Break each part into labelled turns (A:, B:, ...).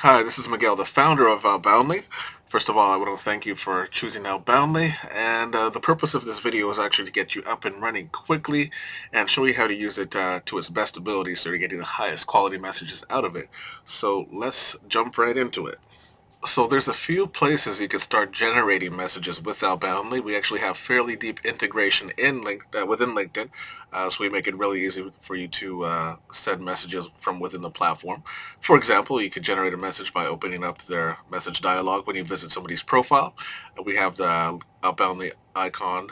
A: Hi, this is Miguel, the founder of Outboundly. First of all, I want to thank you for choosing Outboundly, and the purpose of this video is actually to get you up and running quickly and show you how to use it to its best ability so you're getting the highest quality messages out of it. So let's jump right into it. So there's a few places you can start generating messages with Outboundly. We actually have fairly deep integration within LinkedIn, so we make it really easy for you to send messages from within the platform. For example, you could generate a message by opening up their message dialog when you visit somebody's profile. We have the Outboundly icon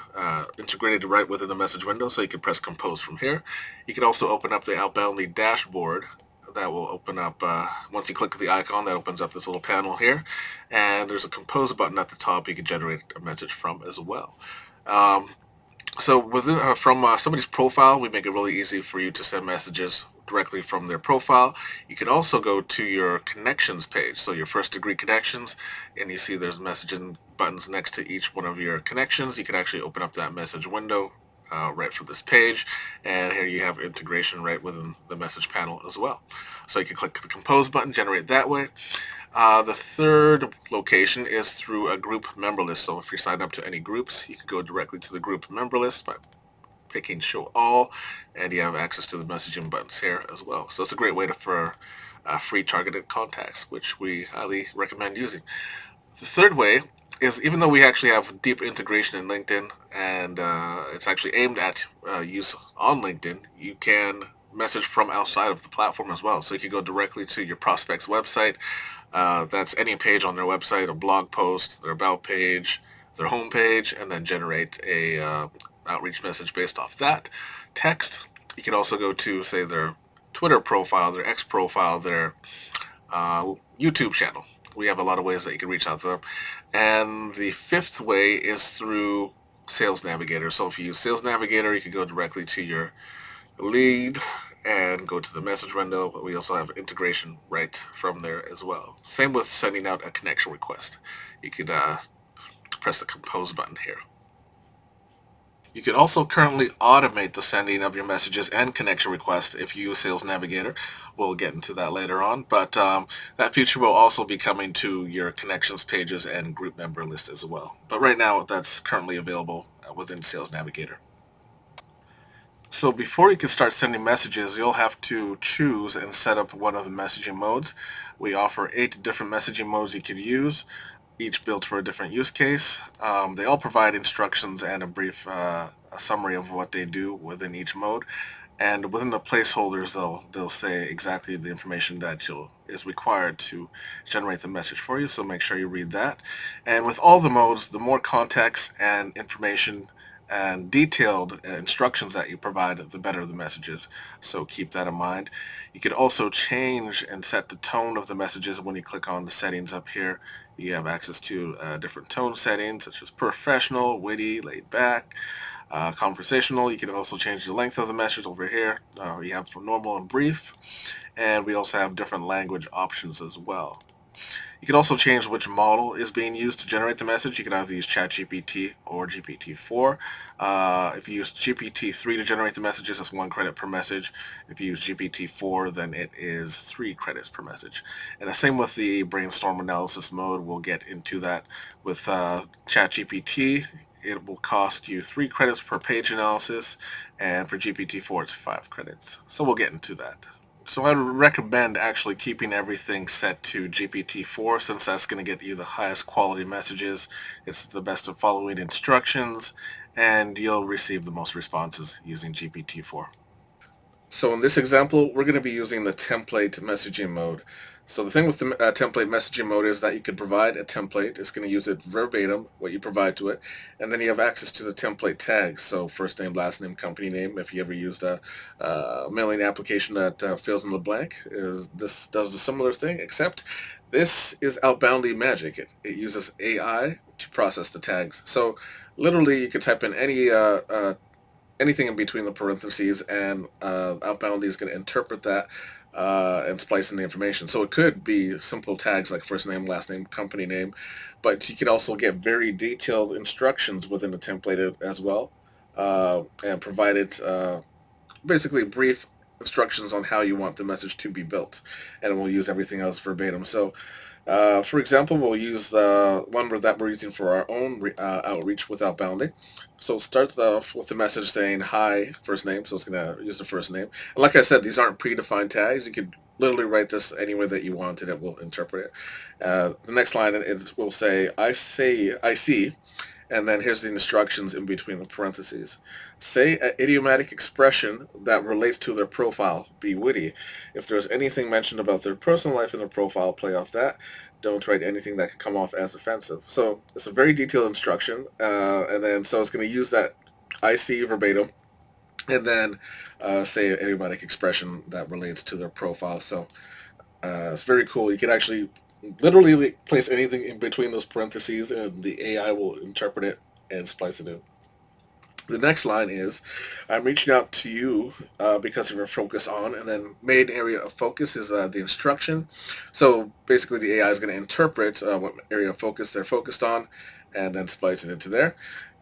A: integrated right within the message window, so you can press compose from here. You can also open up the Outboundly dashboard that will open up once you click the icon. That opens up this little panel here, and there's a compose button at the top you can generate a message from as well. um, so within from somebody's profile, we make it really easy for you to send messages directly from their profile. You can also go to your connections page, so your first degree connections, and you see there's messaging buttons next to each one of your connections. You can actually open up that message window right from this page, and here you have integration right within the message panel as well. So you can click the compose button, generate that way. The third location is through a group member list. So if you're signed up to any groups, you can go directly to the group member list by picking show all, and you have access to the messaging buttons here as well. So it's a great way for free targeted contacts, which we highly recommend using. The third way is, even though we actually have deep integration in LinkedIn, and it's actually aimed at use on LinkedIn, you can message from outside of the platform as well. So you can go directly to your prospect's website. That's any page on their website, a blog post, their about page, their home page, and then generate a outreach message based off that text. You can also go to, say, their Twitter profile, their X profile, their YouTube channel. We have a lot of ways that you can reach out to them. And the fifth way is through Sales Navigator. So if you use Sales Navigator, you can go directly to your lead and go to the message window. But we also have integration right from there as well. Same with sending out a connection request. You could press the compose button here. You can also currently automate the sending of your messages and connection requests if you use Sales Navigator. We'll get into that later on, but that feature will also be coming to your connections pages and group member list as well. But right now, that's currently available within Sales Navigator. So before you can start sending messages, you'll have to choose and set up one of the messaging modes. We offer 8 different messaging modes you could use, each built for a different use case. They all provide instructions and a brief a summary of what they do within each mode. And within the placeholders, they'll say exactly the information that is required to generate the message for you. So make sure you read that. And with all the modes, the more context and information and detailed instructions that you provide, the better the messages. So keep that in mind. You could also change and set the tone of the messages when you click on the settings up here. You have access to different tone settings, such as professional, witty, laid back, conversational. You can also change the length of the message over here. You have for normal and brief, and we also have different language options as well. You can also change which model is being used to generate the message. You can either use ChatGPT or GPT-4. If you use GPT-3 to generate the messages, it's 1 credit per message. If you use GPT-4, then it is 3 credits per message. And the same with the brainstorm analysis mode. We'll get into that with ChatGPT. It will cost you 3 credits per page analysis, and for GPT-4, it's 5 credits. So we'll get into that. So I'd recommend actually keeping everything set to GPT-4, since that's going to get you the highest quality messages. It's the best of following instructions, and you'll receive the most responses using GPT-4. So in this example, we're going to be using the template messaging mode. So the thing with the template messaging mode is that you could provide a template. It's going to use it verbatim, what you provide to it. And then you have access to the template tags. So first name, last name, company name. If you ever used a mailing application that fills in the blank, this does a similar thing, except this is Outboundly magic. It uses AI to process the tags. So literally you could type in anything in between the parentheses, and Outboundly is going to interpret that and splice in the information. So it could be simple tags like first name, last name, company name, but you can also get very detailed instructions within the template as well, and provide it basically brief instructions on how you want the message to be built, and we'll use everything else verbatim. So, for example, we'll use the one that we're using for our own outreach with Outboundly. So it starts off with the message saying hi, first name. So it's going to use the first name. And like I said, these aren't predefined tags. You could literally write this any way that you want, and it will interpret it. The next line it will say, I see, and then here's the instructions in between the parentheses. Say an idiomatic expression that relates to their profile. Be witty. If there's anything mentioned about their personal life in their profile, play off that. Don't write anything that could come off as offensive. So it's a very detailed instruction, and then so it's going to use that I see verbatim, and then say an idiomatic expression that relates to their profile. So it's very cool. You can actually literally place anything in between those parentheses, and the AI will interpret it and splice it in. The next line is, I'm reaching out to you because of your focus on, and then main area of focus is the instruction. So basically the AI is going to interpret what area of focus they're focused on and then splice it into there.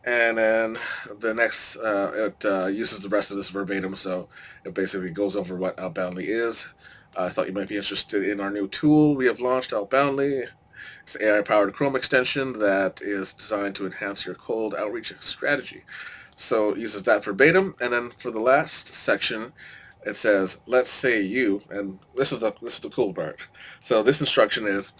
A: And then the next, it uses the rest of this verbatim, so it basically goes over what Outboundly is. I thought you might be interested in our new tool we have launched, Outboundly. It's an AI-powered Chrome extension that is designed to enhance your cold outreach strategy. So it uses that verbatim, and then for the last section, it says, "Let's say you," and this is the cool part. So this instruction is,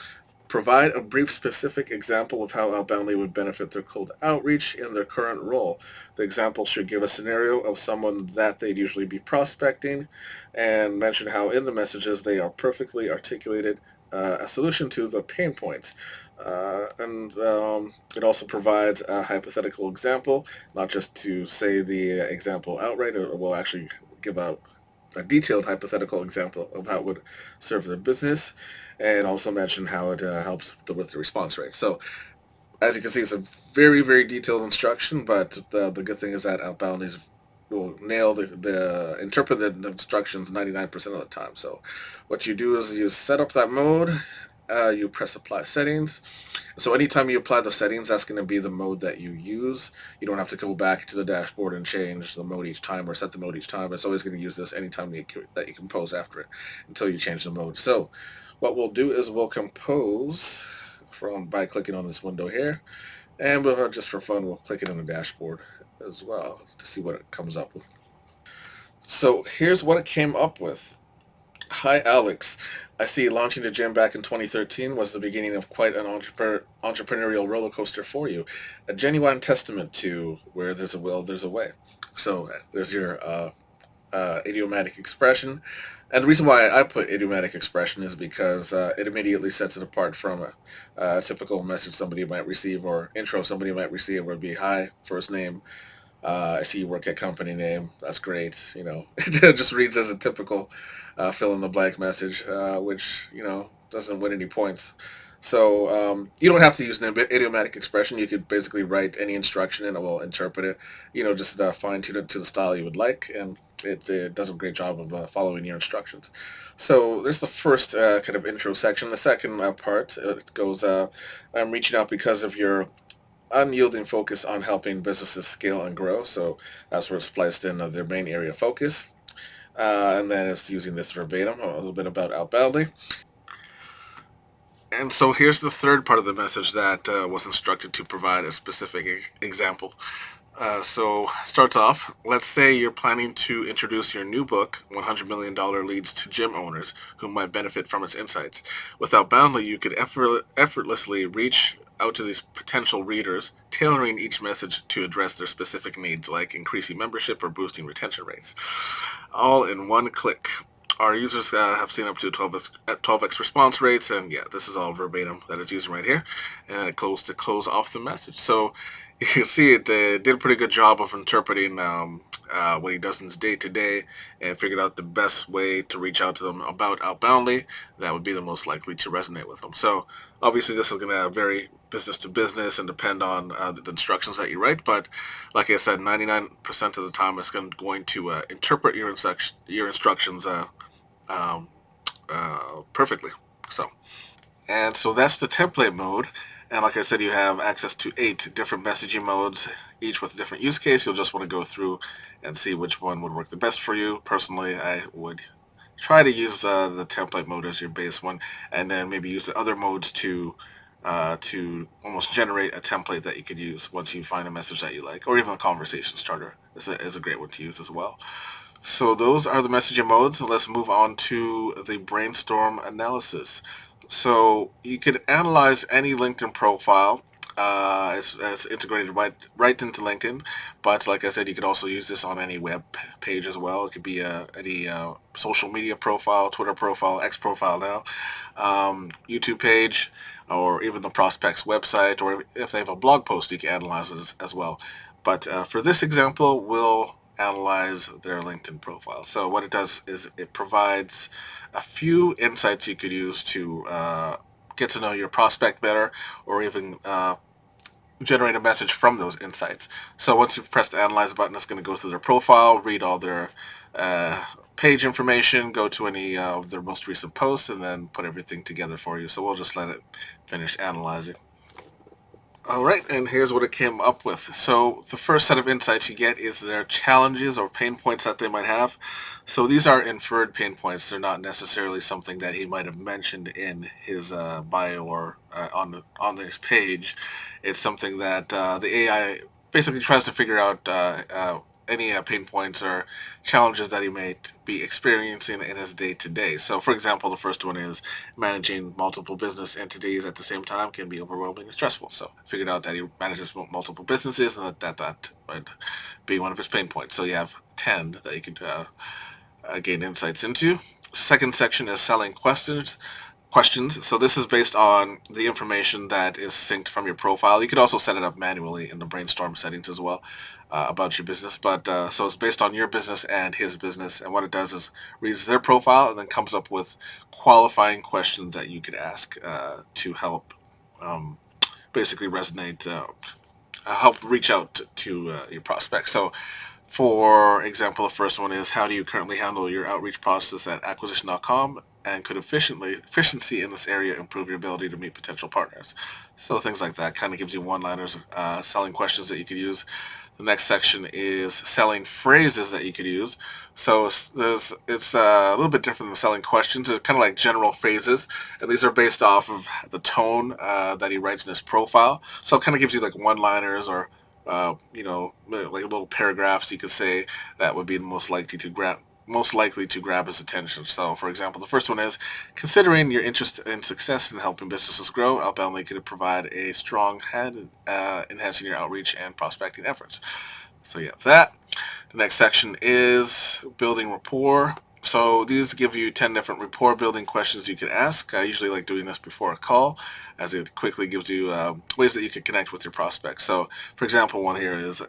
A: provide a brief specific example of how Outboundly would benefit their cold outreach in their current role. The example should give a scenario of someone that they'd usually be prospecting, and mention how in the messages they are perfectly articulated a solution to the pain points. And it also provides a hypothetical example, not just to say the example outright, or will actually give a detailed hypothetical example of how it would serve their business, and also mention how it helps with the response rate. So as you can see, it's a very, very detailed instruction, but the good thing is that Outbound will nail interpret the instructions 99% of the time. So what you do is you set up that mode, you press apply settings. So anytime you apply the settings, that's going to be the mode that you use. You don't have to go back to the dashboard and change the mode each time or set the mode each time. It's always going to use this anytime that you compose after it until you change the mode. So what we'll do is we'll compose by clicking on this window here, and we'll just for fun we'll click it on the dashboard as well to see what it comes up with. So here's what it came up with. Hi, Alex. I see launching the gym back in 2013 was the beginning of quite an entrepreneurial roller coaster for you. A genuine testament to where there's a will, there's a way. So there's your idiomatic expression. And the reason why I put idiomatic expression is because it immediately sets it apart from a typical message somebody might receive or intro somebody might receive, where it'd be, hi, first name, I see you work at company name. That's great. It just reads as a typical fill in the blank message, which doesn't win any points. So you don't have to use an idiomatic expression. You could basically write any instruction and it will interpret it. Just fine tune it to the style you would like, and it does a great job of following your instructions. So there's the first kind of intro section. The second part it goes, I'm reaching out because of your unyielding focus on helping businesses scale and grow. So that's where it's spliced in their main area of focus. And then it's using this verbatim, a little bit about Outboundly. And so here's the third part of the message that was instructed to provide a specific example. So starts off, let's say you're planning to introduce your new book, $100 Million Leads to Gym Owners who might benefit from its insights. With Outboundly, you could effortlessly reach out to these potential readers, tailoring each message to address their specific needs, like increasing membership or boosting retention rates, all in one click. Our users have seen up to 12x response rates, and yeah, this is all verbatim that it's using right here, and it goes to close off the message. So you can see it did a pretty good job of interpreting what he does in his day-to-day, and figured out the best way to reach out to them about Outboundly that would be the most likely to resonate with them. So obviously this is going to vary business to business and depend on the instructions that you write, but like I said, 99% of the time it's going to interpret your instructions um, perfectly. So And so that's the template mode. And like I said, you have access to 8 different messaging modes, each with a different use case. You'll just want to go through and see which one would work the best for you. Personally, I would try to use the template mode as your base one, and then maybe use the other modes to almost generate a template that you could use once you find a message that you like, or even a conversation starter is a great one to use as well. So those are the messaging modes. Let's move on to the brainstorm analysis. So you could analyze any LinkedIn profile as integrated right into LinkedIn. But like I said, you could also use this on any web page as well. It could be any social media profile, Twitter profile, X profile now, YouTube page, or even the prospect's website, or if they have a blog post, you can analyze it as well. But for this example, we'll analyze their LinkedIn profile. So what it does is it provides a few insights you could use to get to know your prospect better, or even generate a message from those insights. So once you press the analyze button, it's going to go through their profile, read all their page information, go to any of their most recent posts, and then put everything together for you. So we'll just let it finish analyzing. All right, and here's what it came up with. So the first set of insights you get is their challenges or pain points that they might have. So these are inferred pain points. They're not necessarily something that he might have mentioned in his bio or on this page. It's something that the AI basically tries to figure out any pain points or challenges that he may be experiencing in his day-to-day. So, for example, the first one is managing multiple business entities at the same time can be overwhelming and stressful. So, I figured out that he manages multiple businesses, and that would be one of his pain points. So, you have 10 that you could gain insights into. Second section is selling questions. So this is based on the information that is synced from your profile. You could also set it up manually in the brainstorm settings as well about your business. But so it's based on your business and his business. And what it does is reads their profile and then comes up with qualifying questions that you could ask to help basically resonate, help reach out to your prospects. So for example, the first one is, how do you currently handle your outreach process at acquisition.com, and could efficiency in this area improve your ability to meet potential partners? So things like that kind of gives you one-liners, selling questions that you could use. The next section is selling phrases that you could use. So it's a little bit different than selling questions. It's kind of like general phrases, and these are based off of the tone that he writes in his profile. So it kind of gives you like one-liners or like little paragraphs you could say that would be most likely to grab his attention. So, for example, the first one is, considering your interest and success in helping businesses grow, Outboundly could provide a strong hand in enhancing your outreach and prospecting efforts. So, yeah, that. The next section is building rapport. So these give you 10 different rapport building questions you can ask. I usually like doing this before a call, as it quickly gives you ways that you can connect with your prospects. So, for example, one here is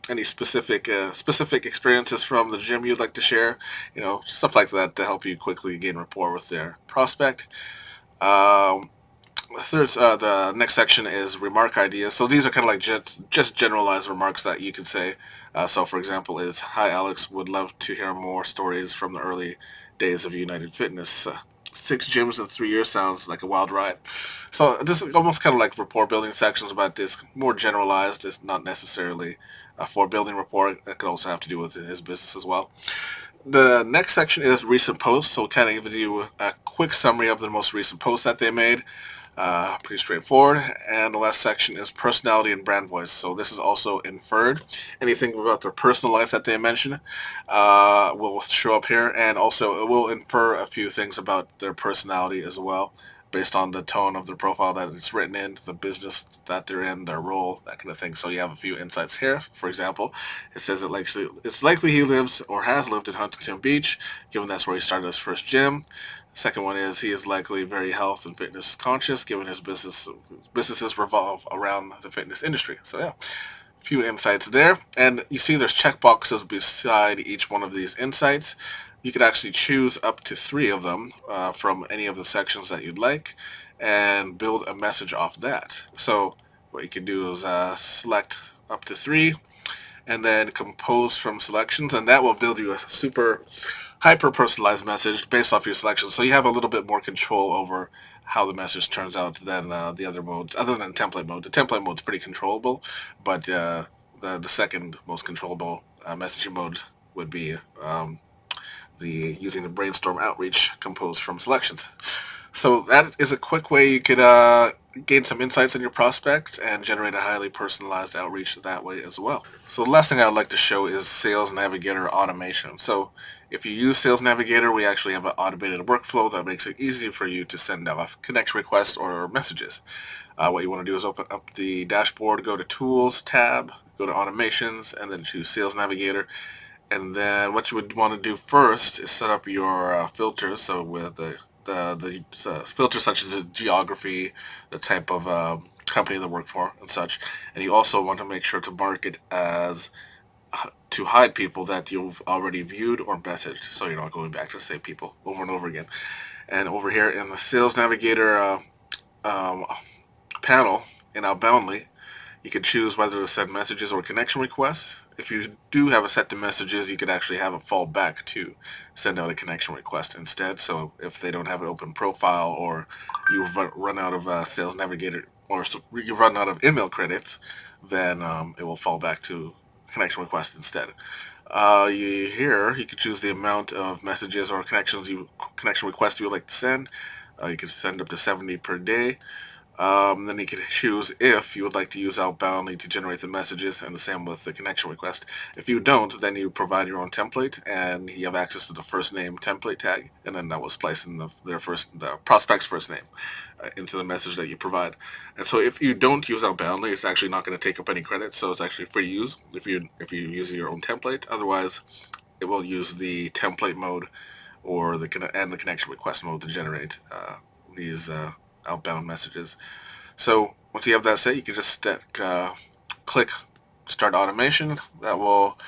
A: any specific experiences from the gym you'd like to share, stuff like that to help you quickly gain rapport with their prospect. The next section is remark ideas. So these are kind of like just generalized remarks that you could say. So, for example, is, hi Alex, would love to hear more stories from the early days of United Fitness. 6 gyms in 3 years sounds like a wild ride. So this is almost kind of like rapport building sections, but it's more generalized. It's not necessarily for building rapport. It could also have to do with his business as well. The next section is recent posts, so it kind of gives you a quick summary of the most recent posts that they made. Pretty straightforward. And the last section is personality and brand voice. So this is also inferred. Anything about their personal life that they mention will show up here, and also it will infer a few things about their personality as well, based on the tone of the profile that it's written in, the business that they're in, their role, that kind of thing. So you have a few insights here. For example, it says it's likely he lives or has lived in Huntington Beach, given that's where he started his first gym. Second one is, he is likely very health and fitness conscious, given his businesses revolve around the fitness industry. So yeah, a few insights there. And you see there's check boxes beside each one of these insights. You could actually choose up to 3 of them from any of the sections that you'd like, and build a message off that. So what you can do is select up to 3, and then compose from selections, and that will build you a super hyper-personalized message based off your selections. So you have a little bit more control over how the message turns out than the other modes, other than template mode. The template mode's pretty controllable, but the second most controllable messaging mode would be the using the brainstorm outreach composed from selections. So that is a quick way you could gain some insights on your prospects and generate a highly personalized outreach that way as well. So the last thing I would like to show is Sales Navigator automation. So if you use Sales Navigator, we actually have an automated workflow that makes it easy for you to send off connection requests or messages. What you want to do is open up the dashboard, go to Tools tab, go to Automations, and then choose Sales Navigator. And then what you would want to do first is set up your filters. So with the filters such as the geography, the type of company they work for, and such. And you also want to make sure to mark it as to hide people that you've already viewed or messaged, so you're not going back to the same people over and over again. And over here in the Sales Navigator um, panel in Outboundly, you can choose whether to send messages or connection requests. If you do have a set to messages, you could actually have it fall back to send out a connection request instead. So if they don't have an open profile, or you've run out of Sales Navigator, or you've run out of email credits, then it will fall back to connection request instead. Here you can choose the amount of messages or connection requests you would like to send. You can send up to 70 per day. Then you can choose if you would like to use Outboundly to generate the messages, and the same with the connection request. If you don't, then you provide your own template, and you have access to the first name template tag, and then that will splice in the prospect's first name into the message that you provide. And so if you don't use Outboundly, it's actually not going to take up any credit, so it's actually free to use if you use your own template. Otherwise, it will use the template mode or the connection request mode to generate these outbound messages. So once you have that set, you can just click Start Automation. That will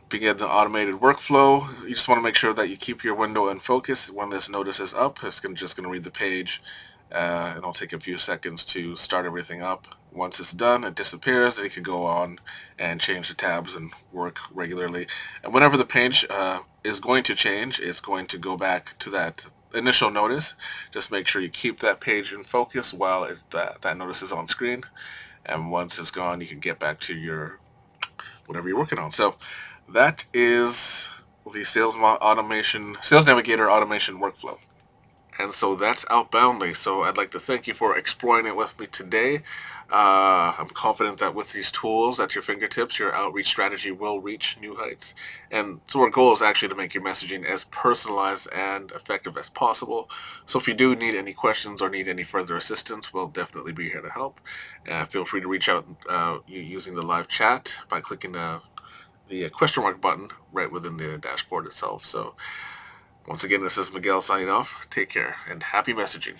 A: begin the automated workflow. You just want to make sure that you keep your window in focus. When this notice is up, it's just going to read the page. It'll take a few seconds to start everything up. Once it's done, it disappears. Then you can go on and change the tabs and work regularly. And whenever the page is going to change, it's going to go back to that initial notice. Just make sure you keep that page in focus while that notice is on screen. And once it's gone, you can get back to your whatever you're working on. So that is the Sales Navigator automation workflow. And so that's Outboundly. So I'd like to thank you for exploring it with me today. I'm confident that with these tools at your fingertips, your outreach strategy will reach new heights. And so our goal is actually to make your messaging as personalized and effective as possible. So if you do need any questions or need any further assistance, we'll definitely be here to help. Feel free to reach out using the live chat by clicking the question mark button right within the dashboard itself. So once again, this is Miguel signing off. Take care and happy messaging.